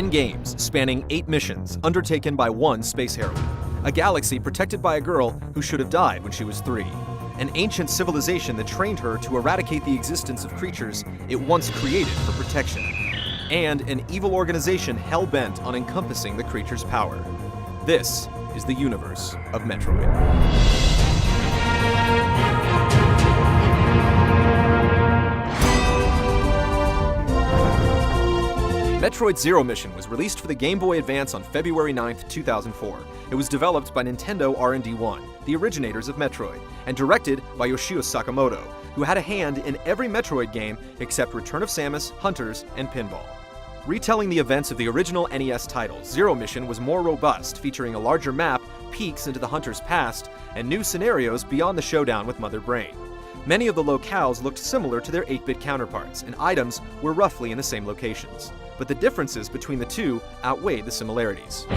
10 games spanning 8 missions undertaken by one space heroine. A galaxy protected by a girl who should have died when she was 3. An ancient civilization that trained her to eradicate the existence of creatures it once created for protection. And an evil organization hell-bent on encompassing the creature's power. This is the universe of Metroid. Metroid Zero Mission was released for the Game Boy Advance on February 9, 2004. It was developed by Nintendo R&D 1, the originators of Metroid, and directed by Yoshio Sakamoto, who had a hand in every Metroid game except Return of Samus, Hunters, and Pinball. Retelling the events of the original NES title, Zero Mission was more robust, featuring a larger map, peeks into the Hunter's past, and new scenarios beyond the showdown with Mother Brain. Many of the locales looked similar to their 8-bit counterparts, and items were roughly in the same locations. But the differences between the two outweighed the similarities.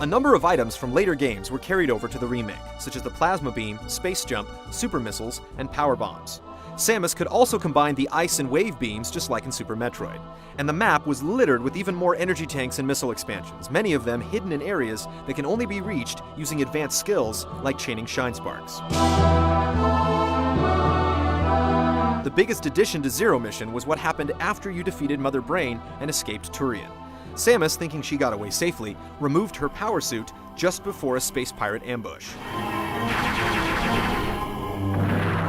A number of items from later games were carried over to the remake, such as the Plasma Beam, Space Jump, Super Missiles, and Power Bombs. Samus could also combine the Ice and Wave beams just like in Super Metroid. And the map was littered with even more energy tanks and missile expansions, many of them hidden in areas that can only be reached using advanced skills like chaining shine sparks. The biggest addition to Zero Mission was what happened after you defeated Mother Brain and escaped Turian. Samus, thinking she got away safely, removed her power suit just before a space pirate ambush.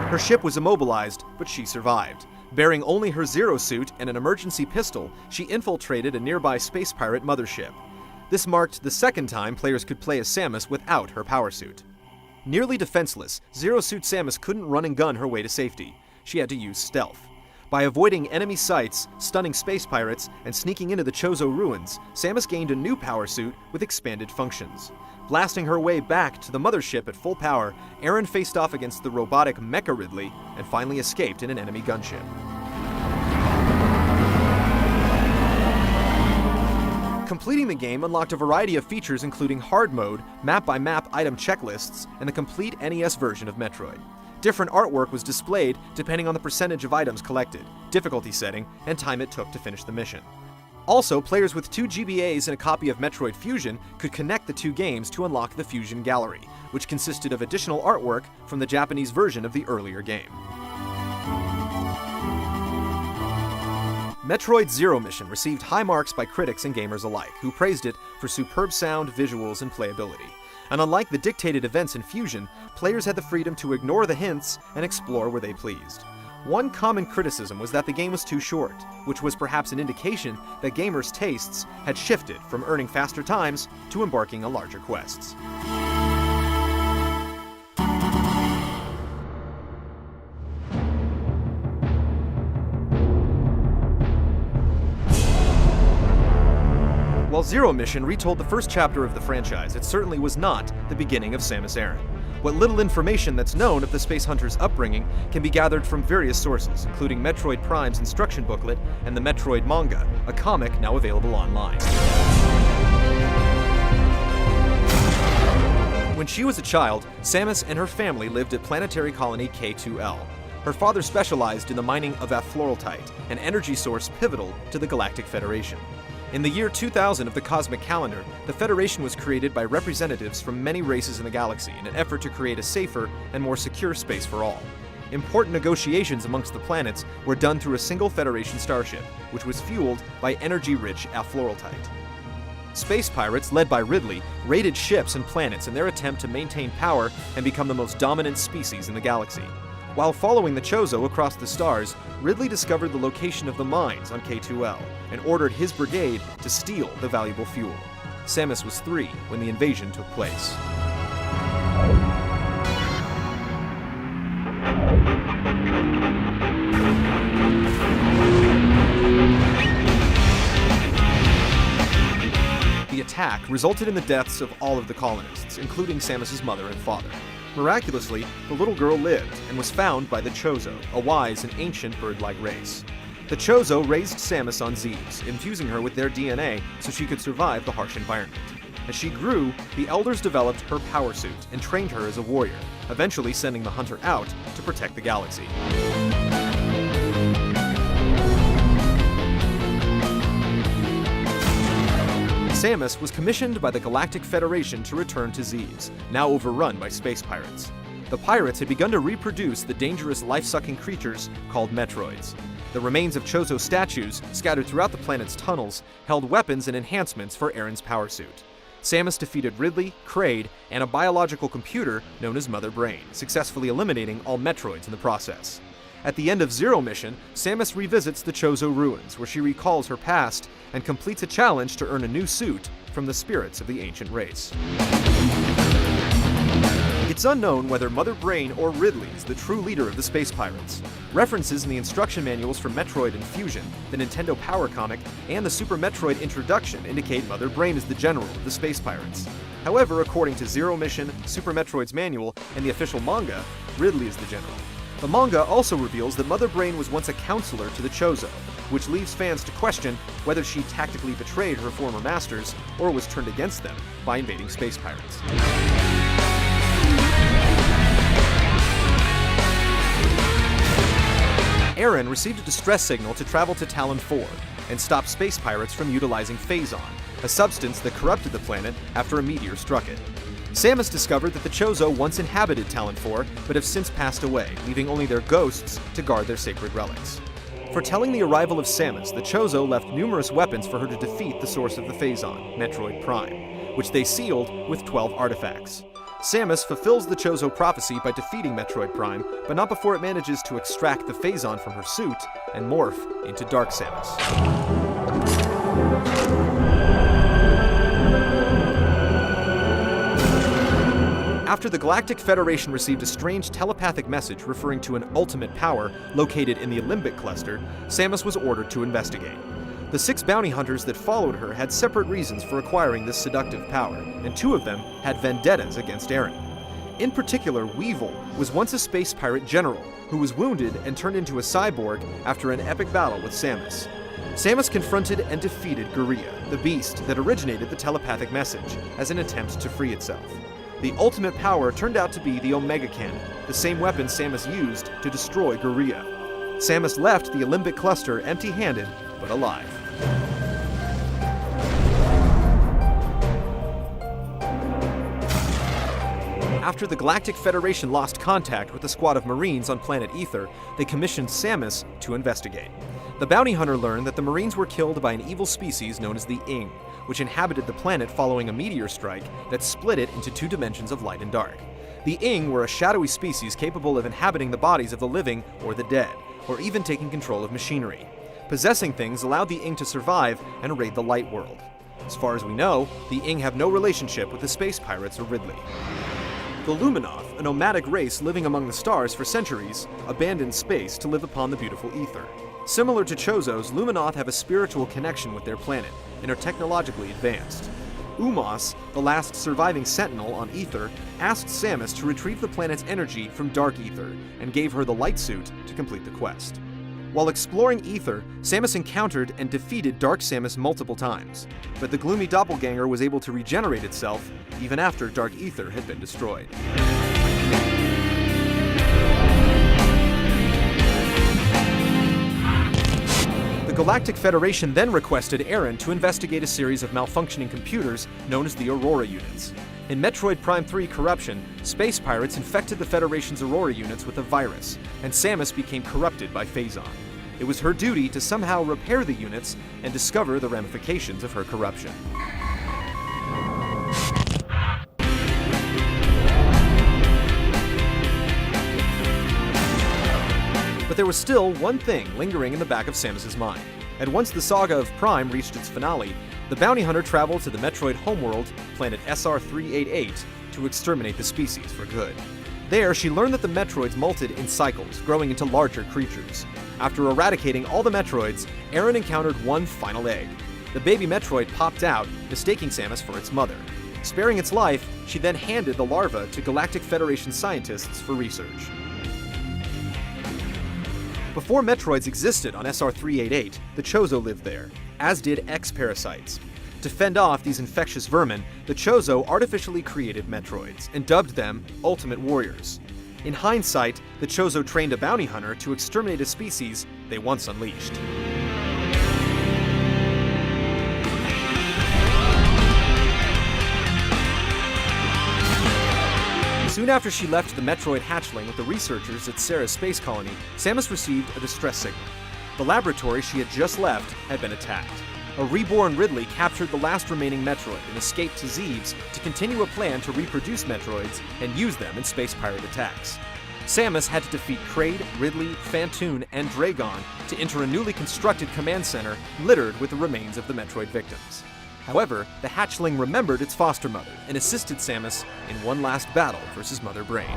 Her ship was immobilized, but she survived. Bearing only her Zero suit and an emergency pistol, she infiltrated a nearby space pirate mothership. This marked the second time players could play as Samus without her power suit. Nearly defenseless, Zero Suit Samus couldn't run and gun her way to safety. She had to use stealth. By avoiding enemy sights, stunning space pirates, and sneaking into the Chozo ruins, Samus gained a new power suit with expanded functions. Blasting her way back to the mothership at full power, Aaron faced off against the robotic Mecha Ridley and finally escaped in an enemy gunship. Completing the game unlocked a variety of features including hard mode, map-by-map item checklists, and the complete NES version of Metroid. Different artwork was displayed depending on the percentage of items collected, difficulty setting, and time it took to finish the mission. Also, players with 2 GBAs and a copy of Metroid Fusion could connect the two games to unlock the Fusion Gallery, which consisted of additional artwork from the Japanese version of the earlier game. Metroid Zero Mission received high marks by critics and gamers alike, who praised it for superb sound, visuals, and playability. And unlike the dictated events in Fusion, players had the freedom to ignore the hints and explore where they pleased. One common criticism was that the game was too short, which was perhaps an indication that gamers' tastes had shifted from earning faster times to embarking on larger quests. While Zero Mission retold the first chapter of the franchise, it certainly was not the beginning of Samus Aran. What little information that's known of the Space Hunter's upbringing can be gathered from various sources, including Metroid Prime's instruction booklet and the Metroid manga, a comic now available online. When she was a child, Samus and her family lived at planetary colony K2L. Her father specialized in the mining of afluorotite, an energy source pivotal to the Galactic Federation. In the year 2000 of the Cosmic Calendar, the Federation was created by representatives from many races in the galaxy in an effort to create a safer and more secure space for all. Important negotiations amongst the planets were done through a single Federation starship, which was fueled by energy-rich afluorotite. Space pirates, led by Ridley, raided ships and planets in their attempt to maintain power and become the most dominant species in the galaxy. While following the Chozo across the stars, Ridley discovered the location of the mines on K2L and ordered his brigade to steal the valuable fuel. Samus was 3 when the invasion took place. The attack resulted in the deaths of all of the colonists, including Samus's mother and father. Miraculously, the little girl lived and was found by the Chozo, a wise and ancient bird-like race. The Chozo raised Samus on Zebes, infusing her with their DNA so she could survive the harsh environment. As she grew, the Elders developed her power suit and trained her as a warrior, eventually sending the Hunter out to protect the galaxy. Samus was commissioned by the Galactic Federation to return to Zebes, now overrun by space pirates. The pirates had begun to reproduce the dangerous life-sucking creatures called Metroids. The remains of Chozo statues, scattered throughout the planet's tunnels, held weapons and enhancements for Aaron's power suit. Samus defeated Ridley, Kraid, and a biological computer known as Mother Brain, successfully eliminating all Metroids in the process. At the end of Zero Mission, Samus revisits the Chozo ruins, where she recalls her past and completes a challenge to earn a new suit from the spirits of the ancient race. It's unknown whether Mother Brain or Ridley is the true leader of the space pirates. References in the instruction manuals for Metroid and Fusion, the Nintendo Power comic, and the Super Metroid introduction indicate Mother Brain is the general of the space pirates. However, according to Zero Mission, Super Metroid's manual, and the official manga, Ridley is the general. The manga also reveals that Mother Brain was once a counselor to the Chozo, which leaves fans to question whether she tactically betrayed her former masters or was turned against them by invading space pirates. Aaron received a distress signal to travel to Talon 4 and stop space pirates from utilizing Phazon, a substance that corrupted the planet after a meteor struck it. Samus discovered that the Chozo once inhabited Talon 4, but have since passed away, leaving only their ghosts to guard their sacred relics. Foretelling the arrival of Samus, the Chozo left numerous weapons for her to defeat the source of the Phazon, Metroid Prime, which they sealed with 12 artifacts. Samus fulfills the Chozo prophecy by defeating Metroid Prime, but not before it manages to extract the Phazon from her suit and morph into Dark Samus. After the Galactic Federation received a strange telepathic message referring to an ultimate power located in the Limbic Cluster, Samus was ordered to investigate. The 6 bounty hunters that followed her had separate reasons for acquiring this seductive power, and 2 of them had vendettas against Aaron. In particular, Weevil was once a space pirate general who was wounded and turned into a cyborg after an epic battle with Samus. Samus confronted and defeated Guria, the beast that originated the telepathic message, as an attempt to free itself. The ultimate power turned out to be the Omega Cannon, the same weapon Samus used to destroy Guria. Samus left the Limbic Cluster empty-handed, but alive. After the Galactic Federation lost contact with a squad of Marines on planet Aether, they commissioned Samus to investigate. The bounty hunter learned that the Marines were killed by an evil species known as the Ing, which inhabited the planet following a meteor strike that split it into 2 dimensions of light and dark. The Ing were a shadowy species capable of inhabiting the bodies of the living or the dead, or even taking control of machinery. Possessing things allowed the Ing to survive and raid the light world. As far as we know, the Ing have no relationship with the space pirates or Ridley. The Luminoth, a nomadic race living among the stars for centuries, abandoned space to live upon the beautiful Aether. Similar to Chozos, Luminoth have a spiritual connection with their planet and are technologically advanced. Umos, the last surviving sentinel on Aether, asked Samus to retrieve the planet's energy from Dark Aether and gave her the light suit to complete the quest. While exploring Aether, Samus encountered and defeated Dark Samus multiple times, but the gloomy doppelganger was able to regenerate itself even after Dark Aether had been destroyed. The Galactic Federation then requested Aaron to investigate a series of malfunctioning computers known as the Aurora units. In Metroid Prime 3 Corruption, space pirates infected the Federation's Aurora units with a virus, and Samus became corrupted by Phazon. It was her duty to somehow repair the units and discover the ramifications of her corruption. But there was still one thing lingering in the back of Samus's mind. And once the saga of Prime reached its finale, the bounty hunter traveled to the Metroid homeworld, planet SR-388, to exterminate the species for good. There, she learned that the Metroids molted in cycles, growing into larger creatures. After eradicating all the Metroids, Aaron encountered one final egg. The baby Metroid popped out, mistaking Samus for its mother. Sparing its life, she then handed the larva to Galactic Federation scientists for research. Before Metroids existed on SR-388, the Chozo lived there, as did X-parasites. To fend off these infectious vermin, the Chozo artificially created Metroids and dubbed them Ultimate Warriors. In hindsight, the Chozo trained a bounty hunter to exterminate a species they once unleashed. Soon after she left the Metroid hatchling with the researchers at Ceres Space Colony, Samus received a distress signal. The laboratory she had just left had been attacked. A reborn Ridley captured the last remaining Metroid and escaped to Zeebs to continue a plan to reproduce Metroids and use them in space pirate attacks. Samus had to defeat Kraid, Ridley, Phantoon, and Dragon to enter a newly constructed command center littered with the remains of the Metroid victims. However, the hatchling remembered its foster mother and assisted Samus in one last battle versus Mother Brain.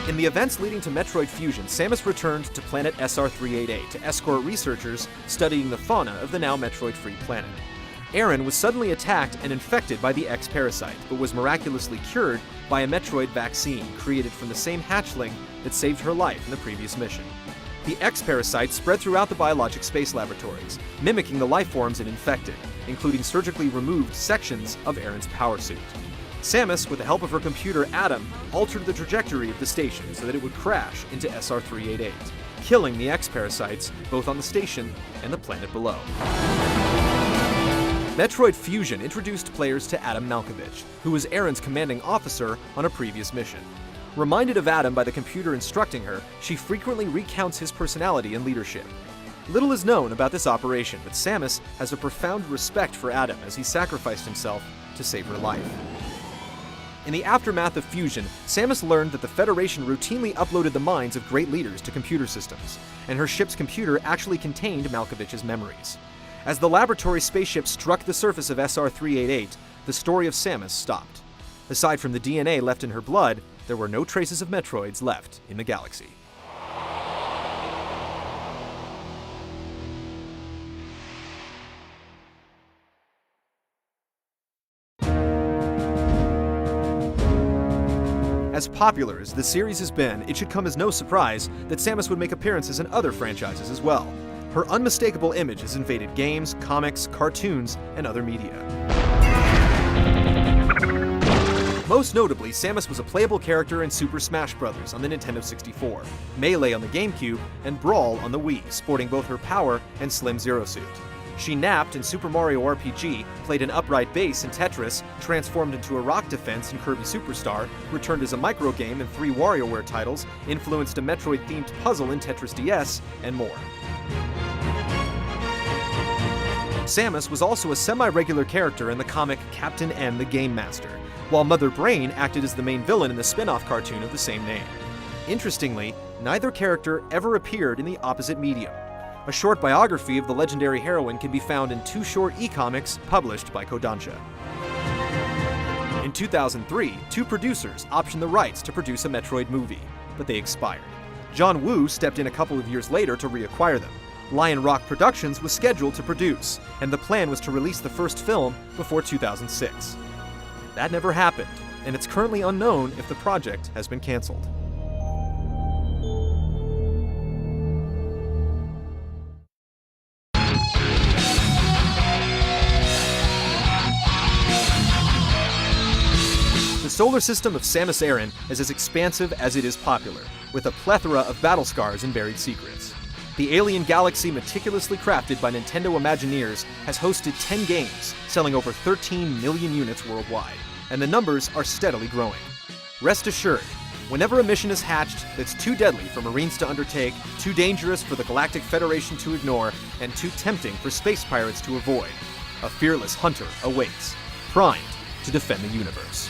In the events leading to Metroid Fusion, Samus returned to planet SR-388 to escort researchers studying the fauna of the now Metroid-free planet. Aeryn was suddenly attacked and infected by the X-Parasite, but was miraculously cured by a Metroid vaccine created from the same hatchling that saved her life in the previous mission. The X-Parasite spread throughout the biologic space laboratories, mimicking the life forms it infected, including surgically removed sections of Aeryn's power suit. Samus, with the help of her computer Adam, altered the trajectory of the station so that it would crash into SR-388, killing the X-Parasites both on the station and the planet below. Metroid Fusion introduced players to Adam Malkovich, who was Aeryn's commanding officer on a previous mission. Reminded of Adam by the computer instructing her, she frequently recounts his personality and leadership. Little is known about this operation, but Samus has a profound respect for Adam as he sacrificed himself to save her life. In the aftermath of Fusion, Samus learned that the Federation routinely uploaded the minds of great leaders to computer systems, and her ship's computer actually contained Malkovich's memories. As the laboratory spaceship struck the surface of SR-388, the story of Samus stopped. Aside from the DNA left in her blood, there were no traces of Metroids left in the galaxy. As popular as the series has been, it should come as no surprise that Samus would make appearances in other franchises as well. Her unmistakable image has invaded games, comics, cartoons, and other media. Most notably, Samus was a playable character in Super Smash Bros. On the Nintendo 64, Melee on the GameCube, and Brawl on the Wii, sporting both her power and Slim Zero suit. She napped in Super Mario RPG, played an upright bass in Tetris, transformed into a rock defense in Kirby Superstar, returned as a microgame in 3 WarioWare titles, influenced a Metroid-themed puzzle in Tetris DS, and more. Samus was also a semi-regular character in the comic Captain N the Game Master, while Mother Brain acted as the main villain in the spin-off cartoon of the same name. Interestingly, neither character ever appeared in the opposite medium. A short biography of the legendary heroine can be found in 2 short e-comics published by Kodansha. In 2003, 2 producers optioned the rights to produce a Metroid movie, but they expired. John Woo stepped in a couple of years later to reacquire them. Lion Rock Productions was scheduled to produce, and the plan was to release the first film before 2006. That never happened, and it's currently unknown if the project has been canceled. The solar system of Samus Aran is as expansive as it is popular, with a plethora of battle scars and buried secrets. The alien galaxy meticulously crafted by Nintendo Imagineers has hosted 10 games, selling over 13 million units worldwide, and the numbers are steadily growing. Rest assured, whenever a mission is hatched that's too deadly for Marines to undertake, too dangerous for the Galactic Federation to ignore, and too tempting for space pirates to avoid, a fearless hunter awaits, primed to defend the universe.